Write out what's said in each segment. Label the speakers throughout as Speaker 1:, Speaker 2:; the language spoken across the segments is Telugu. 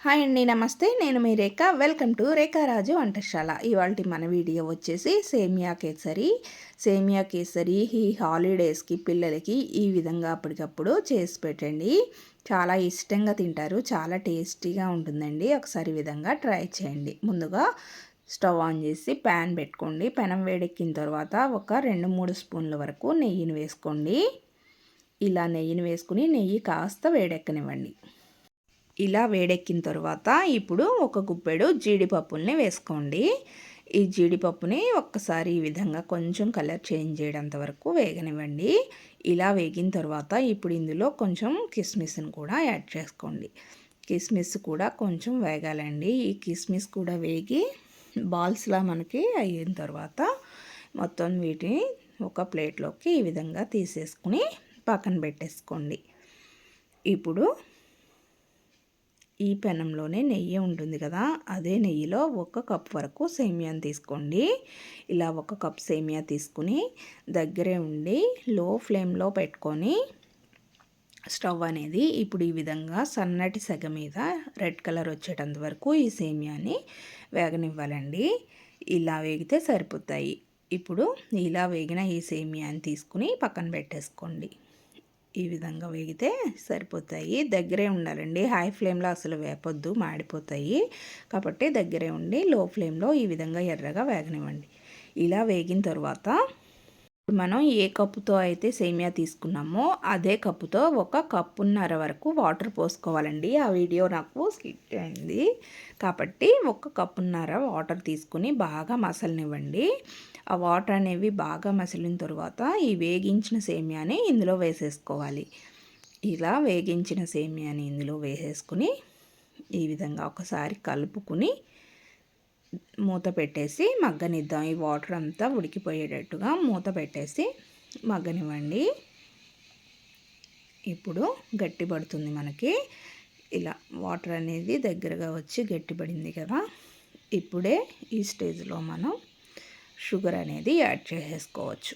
Speaker 1: హాయ్ అండి, నమస్తే. నేను మీ రేఖ. వెల్కమ్ టు రేఖా రాజు వంటశాల. ఇవాళ మన వీడియో వచ్చేసి సేమియా కేసరి. సేమియా కేసరి ఈ హాలిడేస్కి పిల్లలకి ఈ విధంగా అప్పటికప్పుడు చేసి పెట్టండి. చాలా ఇష్టంగా తింటారు, చాలా టేస్టీగా ఉంటుందండి. ఒకసారి విధంగా ట్రై చేయండి. ముందుగా స్టవ్ ఆన్ చేసి ప్యాన్ పెట్టుకోండి. పెనం వేడెక్కిన తర్వాత ఒక 2-3 స్పూన్ల వరకు నెయ్యిని వేసుకోండి. ఇలా నెయ్యిని వేసుకుని నెయ్యి కాస్త వేడెక్కనివ్వండి. ఇలా వేడెక్కిన తర్వాత ఇప్పుడు ఒక గుప్పెడు జీడిపప్పుల్ని వేసుకోండి. ఈ జీడిపప్పుని ఒక్కసారి ఈ విధంగా కొంచెం కలర్ చేంజ్ చేయడంత వరకు వేగనివ్వండి. ఇలా వేగిన తర్వాత ఇప్పుడు ఇందులో కొంచెం కిస్మిస్ని కూడా యాడ్ చేసుకోండి. కిస్మిస్ కూడా కొంచెం వేగాలండి. ఈ కిస్మిస్ కూడా వేగి బాల్స్లా మనకి అయిన తర్వాత మొత్తం వీటిని ఒక ప్లేట్లోకి ఈ విధంగా తీసేసుకుని పక్కన పెట్టేసుకోండి. ఇప్పుడు ఈ పెనంలోనే నెయ్యి ఉంటుంది కదా, అదే నెయ్యిలో 1 కప్ వరకు సేమియాని తీసుకోండి. ఇలా 1 కప్ సేమియా తీసుకుని దగ్గరే ఉండి లో ఫ్లేమ్లో పెట్టుకొని స్టవ్ అనేది ఇప్పుడు ఈ విధంగా సన్నటి సెగ మీద రెడ్ కలర్ వచ్చేటంత వరకు ఈ సేమియాని వేగనివ్వాలండి. ఇలా వేగితే సరిపోతాయి. ఇప్పుడు ఇలా వేగిన ఈ సేమియాని తీసుకుని పక్కన పెట్టేసుకోండి. ఈ విధంగా వేగితే సరిపోతాయి. దగ్గరే ఉండాలండి, హై ఫ్లేమ్లో అసలు వేపొద్దు, మాడిపోతాయి. కాబట్టి దగ్గరే ఉండి లో ఫ్లేమ్లో ఈ విధంగా ఎర్రగా వేగనివ్వండి. ఇలా వేగిన తర్వాత మనం ఏ కప్పుతో అయితే సేమియా తీసుకున్నామో అదే కప్పుతో 1 కప్పున్నర వరకు వాటర్ పోసుకోవాలండి. ఆ వీడియో నాకు స్కిప్ అయింది కాబట్టి 1 కప్పున్నర వాటర్ తీసుకుని బాగా మసలనివ్వండి. ఆ వాటర్ అనేవి బాగా మసిలిన తర్వాత ఈ వేగించిన సేమియాని ఇందులో వేసేసుకోవాలి. ఇలా వేగించిన సేమియాని ఇందులో వేసేసుకుని ఈ విధంగా ఒకసారి కలుపుకుని మూత పెట్టేసి మగ్గనిద్దాం. ఈ వాటర్ అంతా ఉడికిపోయేటట్టుగా మూత పెట్టేసి మగ్గనివ్వండి. ఇప్పుడు గట్టిపడుతుంది మనకి. ఇలా వాటర్ అనేది దగ్గరగా వచ్చి గట్టిపడింది కదా, ఇప్పుడే ఈ స్టేజ్లో మనం షుగర్ అనేది యాడ్ చేసేసుకోవచ్చు.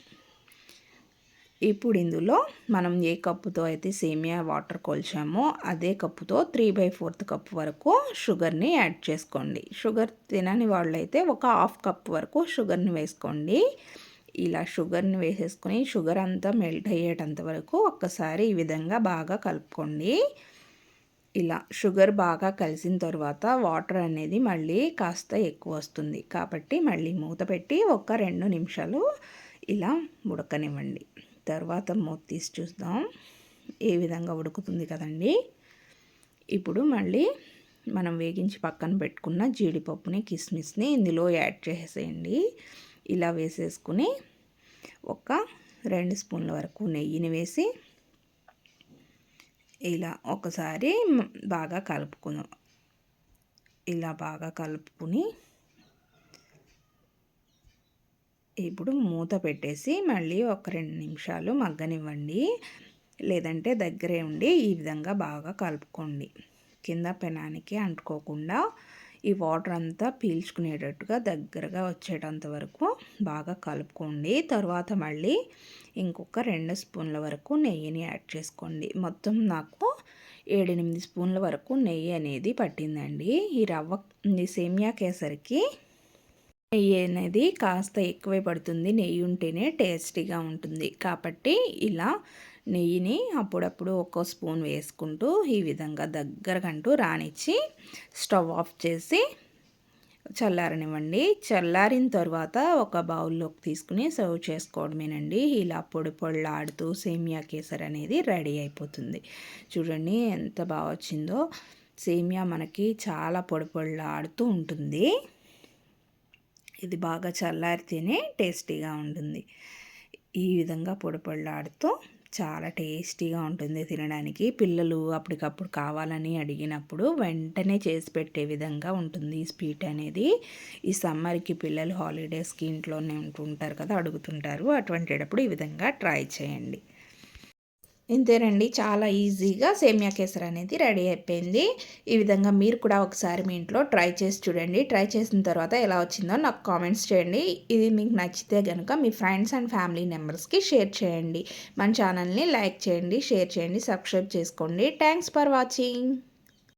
Speaker 1: ఇప్పుడు ఇందులో మనం ఏ కప్పుతో అయితే సేమియా వాటర్ కొలిచామో అదే కప్పుతో 3/4 కప్ వరకు షుగర్ని యాడ్ చేసుకోండి. షుగర్ తినని వాళ్ళైతే ఒక 1/2 కప్ వరకు షుగర్ని వేసుకోండి. ఇలా షుగర్ని వేసేసుకొని షుగర్ అంతా మెల్ట్ అయ్యేటంత వరకు ఒక్కసారి ఈ విధంగా బాగా కలుపుకోండి. ఇలా షుగర్ బాగా కలిసిన తర్వాత వాటర్ అనేది మళ్ళీ కాస్త ఎక్కువ వస్తుంది కాబట్టి మళ్ళీ మూత పెట్టి ఒక 2 నిమిషాలు ఇలా ఉడకనివ్వండి. తర్వాత మూత తీసి చూద్దాం. ఏ విధంగా ఉడుకుతుంది కదండి. ఇప్పుడు మళ్ళీ మనం వేగించి పక్కన పెట్టుకున్న జీడిపప్పుని కిస్మిస్ని ఇందులో యాడ్ చేసేయండి. ఇలా వేసేసుకుని ఒక 2 స్పూన్ల వరకు నెయ్యిని వేసి ఇలా ఒకసారి బాగా కలుపుకుందాం. ఇలా బాగా కలుపుకుని ఇప్పుడు మూత పెట్టేసి మళ్ళీ ఒక 2 నిమిషాలు మగ్గనివ్వండి. లేదంటే దగ్గరే ఉండి ఈ విధంగా బాగా కలుపుకోండి. కింద పెనానికి అంటుకోకుండా ఈ వాటర్ అంతా పీల్చుకునేటట్టుగా దగ్గరగా వచ్చేటంత వరకు బాగా కలుపుకోండి. తర్వాత మళ్ళీ ఇంకొక 2 స్పూన్ల వరకు నెయ్యిని యాడ్ చేసుకోండి. మొత్తం నాకు 7-8 స్పూన్ల వరకు నెయ్యి అనేది పట్టిందండి. ఈ సేమియా కేసరికి నెయ్యి అనేది కాస్త ఎక్కువే పడుతుంది. నెయ్యి ఉంటేనే టేస్టీగా ఉంటుంది కాబట్టి ఇలా నెయ్యిని అప్పుడప్పుడు ఒక్కో స్పూన్ వేసుకుంటూ ఈ విధంగా దగ్గరకంటూ రానిచ్చి స్టవ్ ఆఫ్ చేసి చల్లారనివ్వండి. చల్లారిన తర్వాత ఒక బౌల్లోకి తీసుకుని సర్వ్ చేసుకోవడమేనండి. ఇలా పొడి పొడిలాడుతూ సేమియా కేసరి అనేది రెడీ అయిపోతుంది. చూడండి ఎంత బాగా వచ్చిందో. సేమియా మనకి చాలా పొడి పొడిలాడుతూ ఉంటుంది. ఇది బాగా చల్లారితేనే టేస్టీగా ఉంటుంది. ఈ విధంగా పొడి పొడిలాడుతూ చాలా టేస్టీగా ఉంటుంది తినడానికి. పిల్లలు అప్పటికప్పుడు కావాలని అడిగినప్పుడు వెంటనే చేసి పెట్టే విధంగా ఉంటుంది ఈ స్వీట్ అనేది. ఈ సమ్మర్కి పిల్లలు హాలిడేస్కి ఇంట్లోనే ఉంటుంటారు కదా, అడుగుతుంటారు. అటువంటిటప్పుడు ఈ విధంగా ట్రై చేయండి. ఇంతేనండి, చాలా ఈజీగా సేమియా కేసరి అనేది రెడీ అయిపోయింది. ఈ విధంగా మీరు కూడా ఒకసారి మీ ఇంట్లో ట్రై చేసి చూడండి. ట్రై చేసిన తర్వాత ఎలా వచ్చిందో నాకు కామెంట్స్ చేయండి. ఇది మీకు నచ్చితే కనుక మీ ఫ్రెండ్స్ అండ్ ఫ్యామిలీ మెంబర్స్కి షేర్ చేయండి. మన ఛానల్ని లైక్ చేయండి, షేర్ చేయండి, సబ్స్క్రైబ్ చేసుకోండి. Thanks for watching.